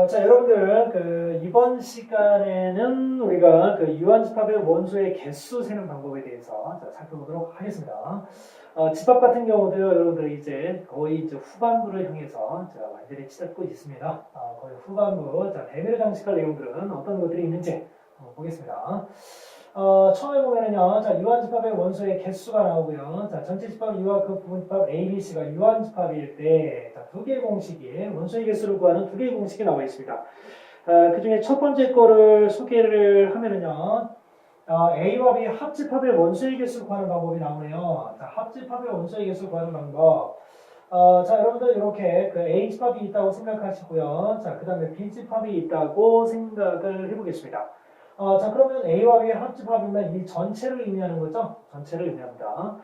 자, 여러분들, 이번 시간에는 우리가 유한집합의 원소의 개수 세는 방법에 대해서 살펴보도록 하겠습니다. 집합 같은 경우도 여러분들이 이제 거의 이제 후반부를 향해서 완전히 치닫고 있습니다. 거의 후반부, 대멸 장식할 내용들은 어떤 것들이 있는지 한번 보겠습니다. 처음에 보면은요, 유한집합의 원소의 개수가 나오고요. 전체 집합 유한 그 부분 집합 A, B, C가 유한집합일 때, 두 개의 공식이, 원소의 개수를 구하는 두 개의 공식이 나와 있습니다. 그 중에 첫 번째 거를 소개를 하면은요, A와 B 합집합의 원소의 개수를 구하는 방법이 나오네요. 합집합의 원소의 개수를 구하는 방법. 여러분들 이렇게 A집합이 있다고 생각하시고요. 그 다음에 B집합이 있다고 생각을 해보겠습니다. 그러면 A와 B의 합집합이면 이 전체를 의미하는 거죠? 전체를 의미합니다.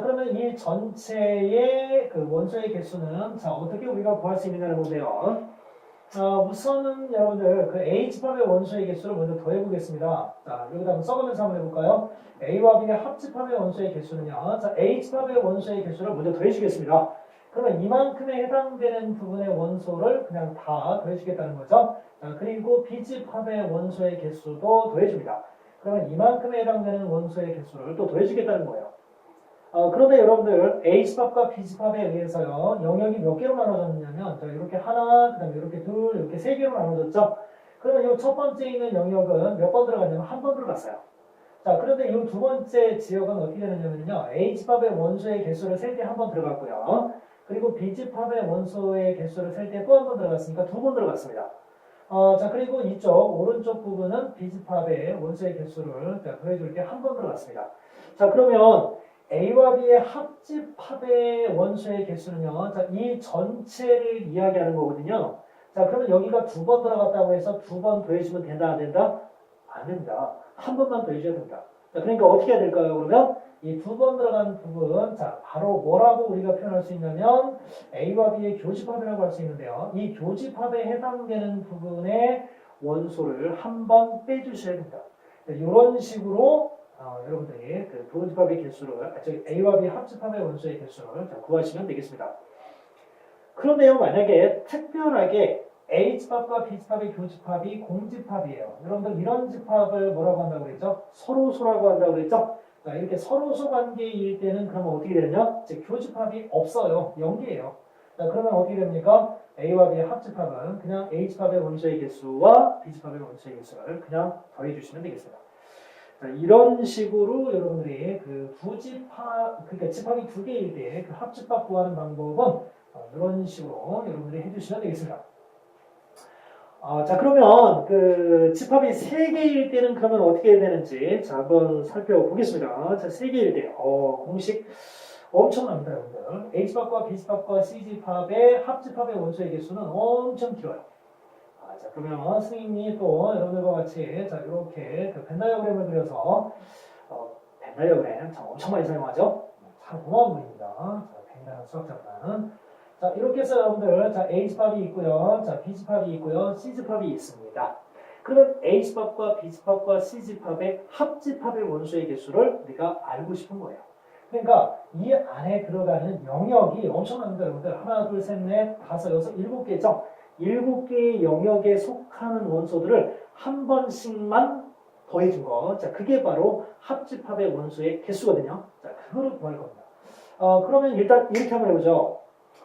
그러면 이 전체의 원소의 개수는, 어떻게 우리가 구할 수 있느냐는 건데요. 우선은 여러분들 A집합의 원소의 개수를 먼저 더해보겠습니다. 여기다 한번 써가면서 한번 해볼까요? A와 B의 합집합의 원소의 개수는요. A집합의 원소의 개수를 먼저 더해주겠습니다. 그러면 이만큼에 해당되는 부분의 원소를 그냥 다 더해주겠다는 거죠. 그리고 B집합의 원소의 개수도 더해줍니다. 그러면 이만큼에 해당되는 원소의 개수를 또 더해주겠다는 거예요. 그런데 여러분들 A집합과 B집합에 의해서요, 영역이 몇 개로 나눠졌냐면 이렇게 하나, 그 다음에 이렇게 둘, 이렇게 세 개로 나눠졌죠. 그러면 이 첫 번째 있는 영역은 몇 번 들어갔냐면 한 번 들어갔어요. 그런데 이 두 번째 지역은 어떻게 되느냐면요, A집합의 원소의 개수를 셀 때 한 번 들어갔고요. 그리고 B집합의 원소의 개수를 셀 때 또 한 번 들어갔으니까 두 번 들어갔습니다. 그리고 이쪽 오른쪽 부분은 B집합의 원소의 개수를 더해줄 때 한 번 들어갔습니다. 그러면 A와 B의 합집합의 원소의 개수는요, 이 전체를 이야기하는 거거든요. 그러면 여기가 두 번 들어갔다고 해서 두 번 더해주면 된다, 안 된다? 안 된다. 한 번만 더해줘야 된다. 그러니까 어떻게 해야 될까요? 그러면 이 두 번 들어간 부분, 바로 뭐라고 우리가 표현할 수 있냐면 A와 B의 교집합이라고 할 수 있는데요. 이 교집합에 해당되는 부분의 원소를 한 번 빼주셔야 된다. 이런 식으로 여러분들이 교집합의 개수를, A와 B 합집합의 원소의 개수를 구하시면 되겠습니다. 그런데요, 만약에 특별하게 A집합과 B집합의 교집합이 공집합이에요. 여러분들 이런 집합을 뭐라고 한다고 그랬죠? 서로소라고 한다고 그랬죠? 이렇게 서로소 관계일 때는 그러면 어떻게 되느냐? 교집합이 없어요. 0개예요. 그러면 어떻게 됩니까? A와 B의 합집합은 그냥 A집합의 원소의 개수와 B집합의 원소의 개수를 그냥 더해주시면 되겠습니다. 이런 식으로 여러분들이 두 집합, 그러니까 집합이 두 개일 때 합집합 구하는 방법은 이런 식으로 여러분들이 해주시면 되겠습니다. 그러면 집합이 세 개일 때는 그러면 어떻게 되는지 한번 살펴보겠습니다. 세 개일 때 공식 엄청납니다, 여러분들. A집합과 B집합과 C집합의 합집합의 원소의 개수는 엄청 길어요. 그러면 선생님이 또 여러분들과 같이 이렇게 벤 다이어그램을 그려서 벤 다이어그램 엄청 많이 사용하죠. 참 고마운 분입니다. 벤이라는 수학자는 이렇게 해서 여러분들 A집합이 있고요, B집합이 있고요, C집합이 있습니다. 그러면 A집합과 B집합과 C집합의 합집합의 원소의 개수를 우리가 알고 싶은 거예요. 그러니까 이 안에 들어가는 영역이 엄청납니다, 여러분들. 하나, 둘, 셋, 넷, 다섯, 여섯, 7개죠. 7개의 영역에 속하는 원소들을 한 번씩만 더해준 거. 그게 바로 합집합의 원소의 개수거든요. 그거를 구할 겁니다. 그러면 일단 이렇게 한번 해보죠.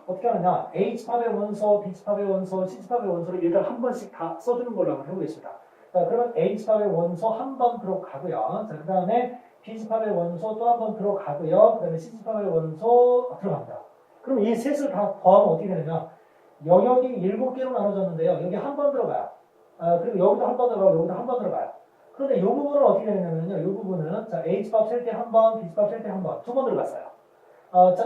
어떻게 하느냐. A집합의 원소, B집합의 원소, C집합의 원소를 일단 한 번씩 다 써주는 걸로 한번 해보겠습니다. 그러면 A집합의 원소 한 번 들어가고요. 그 다음에 B집합의 원소 또 한 번 들어가고요. 그 다음에 C집합의 원소 들어갑니다. 그럼 이 셋을 다 더하면 어떻게 되느냐. 영역이 7개로 나눠졌는데요. 여기 한 번 들어가요. 그리고 여기도 한 번 들어가고 여기도 한 번 들어가요. 그런데 이 부분은 어떻게 되냐면요. 이 부분은 A집합 셀 때 한 번, B집합 셀 때 한 번, 두 번 들어갔어요.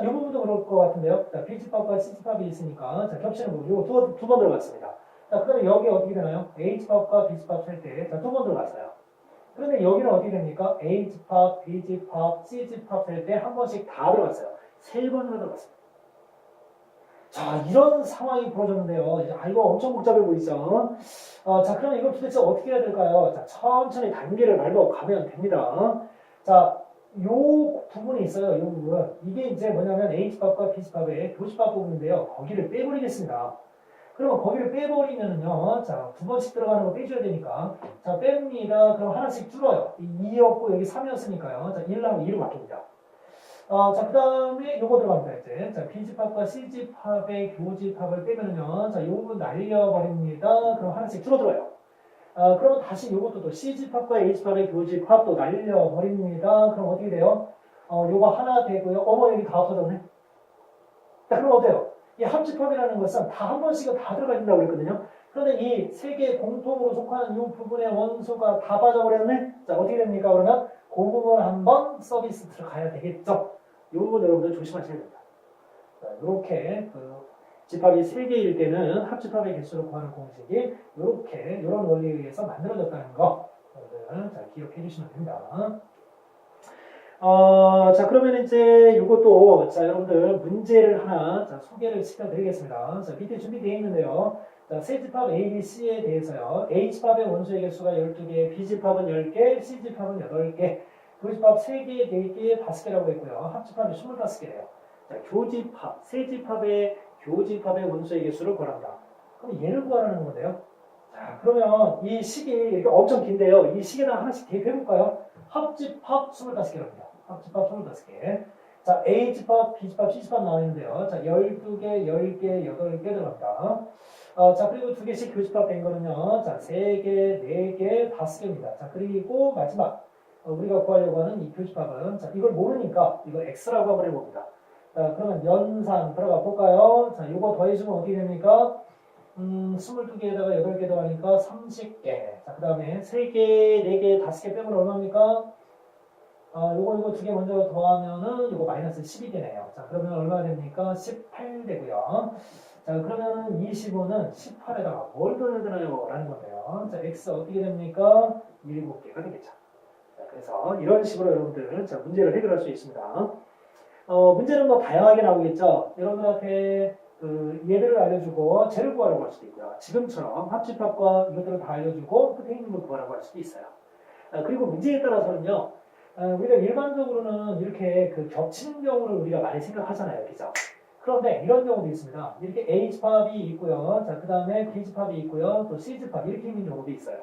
이 부분도 그럴 것 같은데요. B집합과 C집합이 있으니까 겹치는 부분, 이거 두 번 들어갔습니다. 그 다음에 여기 어떻게 되나요? A집합과 B집합 셀 때 두 번 들어갔어요. 그런데 여기는 어떻게 됩니까? A집합, B집합, C집합 셀 때 한 번씩 다 들어갔어요. 3번으로 들어갔습니다. 이런 상황이 벌어졌는데요. 이거 엄청 복잡해 보이죠? 그럼 이걸 도대체 어떻게 해야 될까요? 천천히 단계를 밟아 가면 됩니다. 요 부분이 있어요. 요 부분. 이게 이제 뭐냐면 A집합과 B집합의 교집합 부분인데요. 거기를 빼버리겠습니다. 그러면 거기를 빼버리면은요. 자, 두 번씩 들어가는 거 빼줘야 되니까. 자, 뺍니다. 그럼 하나씩 줄어요. 2였고 여기 3이었으니까요. 자, 1 나오면 2로 바뀝니다. 자, 그 다음에 요거 들어갑니다, 이제. 자, B집합과 C집합의 교집합을 빼면은요. 자, 요 부분 날려버립니다. 그럼 하나씩 줄어들어요. 그러면 다시 요것도 또 C집합과 A집합의 교집합도 날려버립니다. 그럼 어떻게 돼요? 요거 하나 되고요. 어머, 여기 다 없어졌네. 자, 그럼 어때요? 이 합집합이라는 것은 다 한 번씩은 다 들어가 있다고 그랬거든요. 그런데 이 세 개 공통으로 속하는 이 부분의 원소가 다 빠져버렸네? 자, 어떻게 됩니까? 그러면 그 부분 한번 서비스 들어가야 되겠죠? 이 부분 여러분들 조심하셔야 됩니다. 자, 이렇게 집합이 3개일 때는 합집합의 개수를 구하는 공식이 이런 원리에 의해서 만들어졌다는 거 여러분들 잘 기억해 주시면 됩니다. 자, 그러면 이제 이것도 자, 여러분들 문제를 하나 소개를 시켜드리겠습니다. 자, 밑에 준비되어 있는데요. 자, 세 집합 A, B, C에 대해서요. A집합의 원소의 개수가 12개, B집합은 10개, C집합은 8개, 교집합 3개, 4개, 5개라고 했고요. 합집합이 25개래요. 자, 세 집합의 교집합의 원소의 개수를 구하랍니다. 그럼 얘를 구하라는 건데요. 자, 그러면 이 식이 이렇게 엄청 긴데요. 이 식에다 하나씩 대입해볼까요? 합집합 25개랍니다. 합집합 25개. 자, A집합, B집합, C집합 나와 있는데요. 자, 12개, 10개, 8개 들어갑니다. 자, 그리고 2개씩 교집합 된 거는요. 자, 3개, 4개, 5개입니다. 자, 그리고 마지막 우리가 구하려고 하는 이 교집합은 자, 이걸 모르니까 이거 X라고 한번 해봅니다. 자, 그러면 연산 들어가 볼까요? 자, 이거 더해주면 어떻게 됩니까? 22개에다가 8개 더하니까 30개. 자, 그 다음에 3개, 4개, 5개 빼면 얼마입니까? 요거 2개 먼저 더하면은 요거 마이너스 12 되네요. 자, 그러면 얼마 됩니까? 18 되고요. 자, 그러면은 25는 18에다가 뭘 더해야 되나요? 라는 건데요. 자, X 어떻게 됩니까? 7개가 되겠죠. 자, 그래서 이런 식으로 여러분들 자, 문제를 해결할 수 있습니다. 문제는 뭐 다양하게 나오겠죠. 여러분들한테 예를 알려주고 쟤를 구하라고 할 수도 있고요. 지금처럼 합집합과 이것들을 다 알려주고 끝에 있는 걸 구하라고 할 수도 있어요. 그리고 문제에 따라서는요. 우리가 일반적으로는 이렇게 겹치는 경우를 우리가 많이 생각하잖아요. 그죠? 그런데 이런 경우도 있습니다. 이렇게 A집합이 있고요. 자, 그 다음에 B집합이 있고요. 또 C집합 이렇게 있는 경우도 있어요.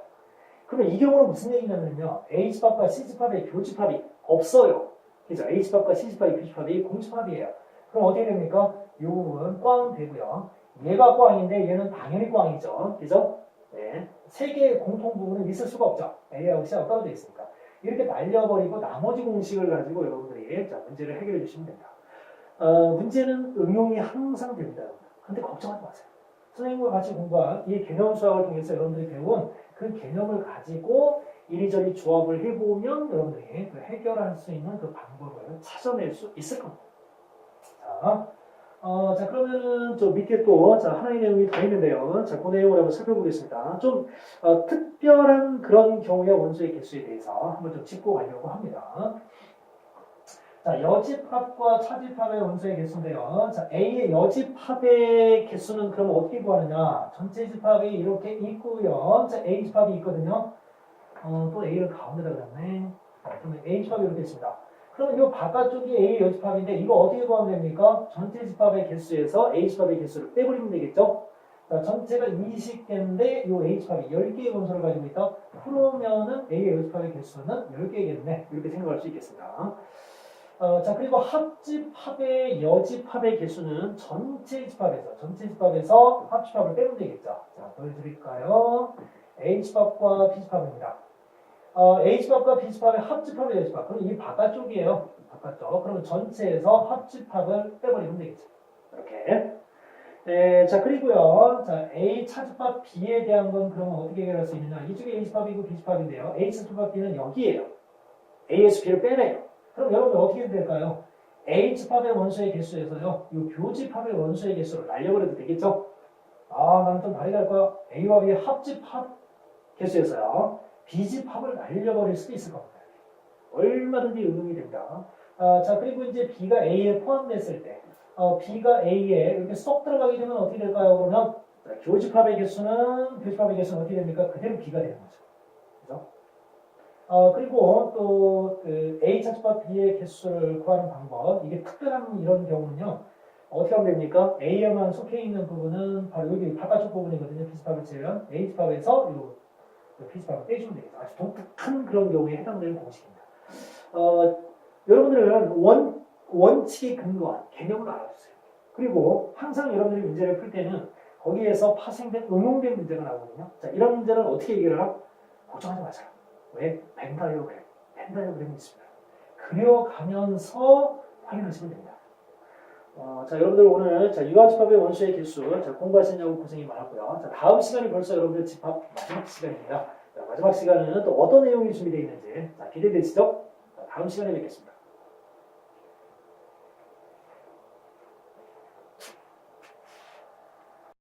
그러면 이 경우는 무슨 얘기냐면요. A집합과 C집합의 교집합이 없어요. 그죠? A집합과 C집합의 교집합이 공집합이에요. 그럼 어떻게 됩니까? 이 부분 꽝 되고요. 얘가 꽝인데 얘는 당연히 꽝이죠. 그죠? 네. 세 개의 공통 부분은 있을 수가 없죠. A하고 C하고 떨어져 있으니까. 이렇게 날려버리고 나머지 공식을 가지고 여러분들이 자, 문제를 해결해 주시면 됩니다. 문제는 응용이 항상 됩니다. 근데 걱정하지 마세요. 선생님과 같이 공부한 이 개념 수학을 통해서 여러분들이 배운 그 개념을 가지고 이리저리 조합을 해보면 여러분들이 해결할 수 있는 그 방법을 찾아낼 수 있을 겁니다. 자, 그러면은 저 밑에 또 자, 하나의 내용이 더 있는데요. 자, 그 내용을 한번 살펴보겠습니다. 좀 특별한 그런 경우의 원소의 개수에 대해서 한번 좀 짚고 가려고 합니다. 자, 여집합과 차집합의 원소의 개수인데요. 자, A의 여집합의 개수는 그럼 어떻게 구하느냐? 전체 집합이 이렇게 있고요. 자, A집합이 있거든요. 또 A를 가운데다 그렸네. 자, 그러면 A집합이 이렇게 있습니다. 그러면 이 바깥쪽이 A의 여집합인데 이거 어떻게 구하면 됩니까? 전체 집합의 개수에서 A집합의 개수를 빼버리면 되겠죠? 자, 전체가 20개인데 이 A집합이 10개의 원소를 가지고 있다. 그러면은 A의 여집합의 개수는 10개겠네. 이렇게 생각할 수 있겠습니다. 자, 그리고 합집합의 여집합의 개수는 전체 집합에서 합집합을 빼면 되겠죠. 자, 보여드릴까요? A집합과 B집합입니다. A집합과 B집합의 합집합의 여집합. 그럼 이 바깥쪽이에요. 바깥쪽. 그러면 전체에서 합집합을 빼버리면 되겠죠. 이렇게. 자, 그리고요. 자, A 차집합 B에 대한 건 그러면 어떻게 해결할 수 있느냐. 이쪽에 A집합이고 B집합인데요. A 차집합 B는 여기에요. A에서 B를 빼내요. 그럼 여러분 어떻게 될까요? A집합의 원소의 개수에서요. 이 교집합의 원소의 개수를 날려버려도 되겠죠? 나는 좀 다르게 할 거야. A와 B의 합집합 개수에서요. B집합을 날려버릴 수도 있을 겁니다. 얼마든지 응용이 됩니다. 자, 그리고 이제 B가 A에 포함됐을 때, B가 A에 이렇게 쏙 들어가게 되면 어떻게 될까요? 그러면 교집합의 개수는 어떻게 됩니까? 그대로 B가 되는 거죠. 그죠? 그리고 또 A 차집합 B의 개수를 구하는 방법, 이게 특별한 이런 경우는요. 어떻게 하면 됩니까? A에만 속해 있는 부분은 바로 여기 바깥쪽 부분이거든요. 피지팝을 치면 A지팝에서 이 피지팝을 떼주면 되겠죠. 아주 독특한 그런 경우에 해당되는 공식입니다. 여러분들은 원칙에 근거한 개념을 알아주세요. 그리고 항상 여러분들이 문제를 풀 때는 거기에서 파생된 응용된 문제가 나오거든요. 자, 이런 문제는 어떻게 해결하라? 걱정하지 마세요. 왜? 펜다이어그램이 있습니다. 그려가면서 확인하시면 됩니다. 자, 여러분들 오늘 유한집합의 원수의 개수 공부하시느냐고 고생이 많았고요. 자, 다음 시간이 벌써 여러분들 집합 마지막 시간입니다. 자, 마지막 시간에는 또 어떤 내용이 준비되어 있는지 기대되시죠? 자, 다음 시간에 뵙겠습니다.